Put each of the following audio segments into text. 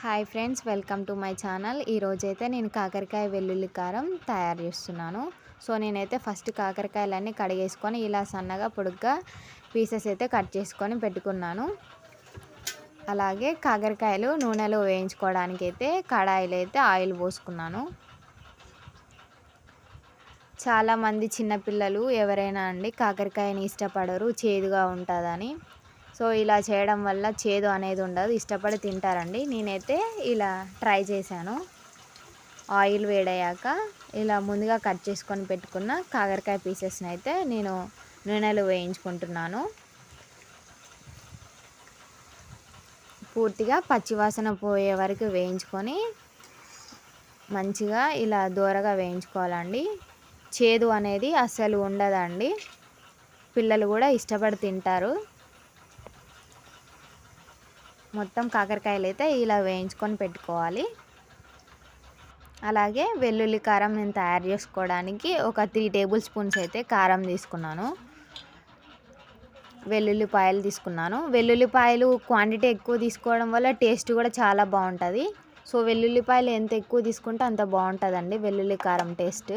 Hi friends, welcome to my channel. ఈరోజైతే నేను కాకరకాయ వెల్లుల్లి కారం తయారు చేస్తున్నాను. సో నేనైతే ఫస్ట్ కాకరకాయలన్నీ కడిగేసుకొని ఇలా సన్నగా పొడుగ్గా పీసెస్ అయితే కట్ చేసుకొని పెట్టుకున్నాను. అలాగే కాకరకాయలు నూనెలో వేయించుకోవడానికి అయితే కడాయిలో అయితే ఆయిల్ పోసుకున్నాను. చాలామంది చిన్నపిల్లలు ఎవరైనా కాకరకాయని ఇష్టపడరు, చేదుగా ఉంటుందని. సో ఇలా చేయడం వల్ల చేదు అనేది ఉండదు, ఇష్టపడి తింటారండి. నేనైతే ఇలా ట్రై చేశాను. ఆయిల్ వేడయ్యాక ఇలా ముందుగా కట్ చేసుకొని పెట్టుకున్న కాకరకాయ పీసెస్ని అయితే నేను నూనెలో వేయించుకుంటున్నాను. పూర్తిగా పచ్చివాసన పోయే వరకు వేయించుకొని మంచిగా ఇలా దూరగా వేయించుకోవాలండి. చేదు అనేది అస్సలు ఉండదండి, పిల్లలు కూడా ఇష్టపడి తింటారు. మొత్తం కాకరకాయలు అయితే ఇలా వేయించుకొని పెట్టుకోవాలి. అలాగే వెల్లుల్లి కారం నేను తయారు చేసుకోవడానికి ఒక 3 టేబుల్ స్పూన్స్ అయితే కారం తీసుకున్నాను. వెల్లుల్లిపాయలు తీసుకున్నాను. వెల్లుల్లిపాయలు క్వాంటిటీ ఎక్కువ తీసుకోవడం వల్ల టేస్ట్ కూడా చాలా బాగుంటుంది. సో వెల్లుల్లిపాయలు ఎంత ఎక్కువ తీసుకుంటే అంత బాగుంటుందండి వెల్లుల్లి కారం టేస్ట్.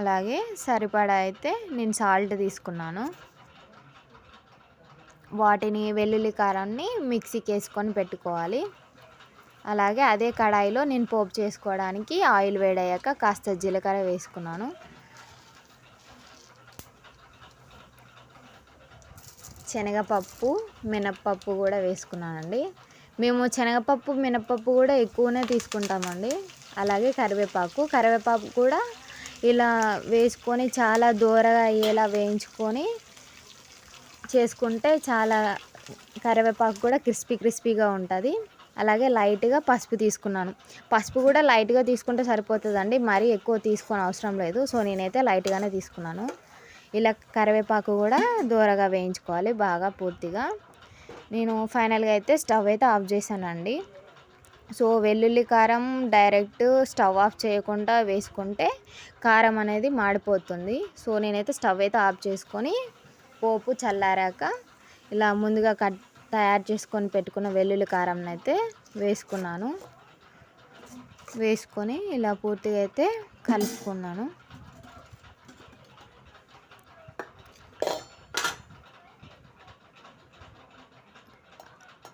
అలాగే సరిపడా అయితే నేను సాల్ట్ తీసుకున్నాను. వాటిని వెల్లుల్లి కారాన్ని మిక్సీకి వేసుకొని పెట్టుకోవాలి. అలాగే అదే కడాయిలో నేను పోపు చేసుకోవడానికి ఆయిల్ వేడయ్యాక కాస్త జీలకర్ర వేసుకున్నాను. శనగపప్పు, మినప్పప్పు కూడా వేసుకున్నానండి. మేము శనగపప్పు, మినప్పప్పు కూడా ఎక్కువనే తీసుకుంటామండి. అలాగే కరివేపాకు కూడా ఇలా వేసుకొని చాలా దూరగా అయ్యేలా వేయించుకొని చేసుకుంటే చాలా కరివేపాకు కూడా క్రిస్పీగా ఉంటుంది. అలాగే లైట్గా పసుపు తీసుకున్నాను. పసుపు కూడా లైట్గా తీసుకుంటే సరిపోతుందండి, మరీ ఎక్కువ తీసుకొని అవసరం లేదు. సో నేనైతే లైట్గానే తీసుకున్నాను. ఇలా కరివేపాకు కూడా దూరగా వేయించుకోవాలి బాగా పూర్తిగా. నేను ఫైనల్గా అయితే స్టవ్ అయితే ఆఫ్ చేశానండి. సో వెల్లుల్లి కారం డైరెక్ట్ స్టవ్ ఆఫ్ చేయకుండా వేసుకుంటే కారం అనేది మాడిపోతుంది. సో నేనైతే స్టవ్ అయితే ఆఫ్ చేసుకొని పోపు చల్లారాక ఇలా ముందుగా తయారు చేసుకొని పెట్టుకున్న వెల్లుల్లి కారంని అయితే వేసుకున్నాను. వేసుకొని ఇలా పూర్తిగా అయితే కలుపుకున్నాను.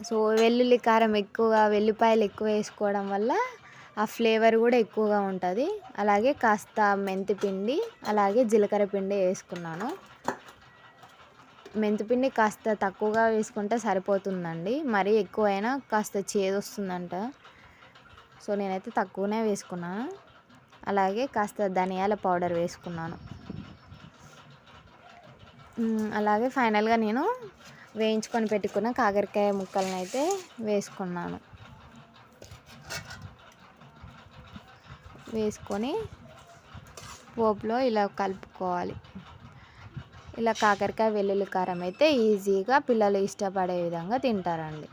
సో వెల్లుల్లి కారం ఎక్కువగా, వెల్లిపాయలు ఎక్కువ వేసుకోవడం వల్ల ఆ ఫ్లేవర్ కూడా ఎక్కువగా ఉంటుంది. అలాగే కాస్త మెంతిపిండి, అలాగే జీలకర్ర పిండి వేసుకున్నాను. మెంతిపిండి కాస్త తక్కువగా వేసుకుంటే సరిపోతుందండి, మరీ ఎక్కువైనా కాస్త చేదు వస్తుందంట. సో నేనైతే తక్కువనే వేసుకున్నాను. అలాగే కాస్త ధనియాల పౌడర్ వేసుకున్నాను. అలాగే ఫైనల్గా నేను వేయించుకొని పెట్టుకున్న కాకరకాయ ముక్కలను అయితే వేసుకున్నాను. వేసుకొని పోపులో ఇలా కలుపుకోవాలి. ఇలా కాకరకాయ వెల్లుల్లి కారం అయితే ఈజీగా పిల్లలు ఇష్టపడే విధంగా తింటారండి.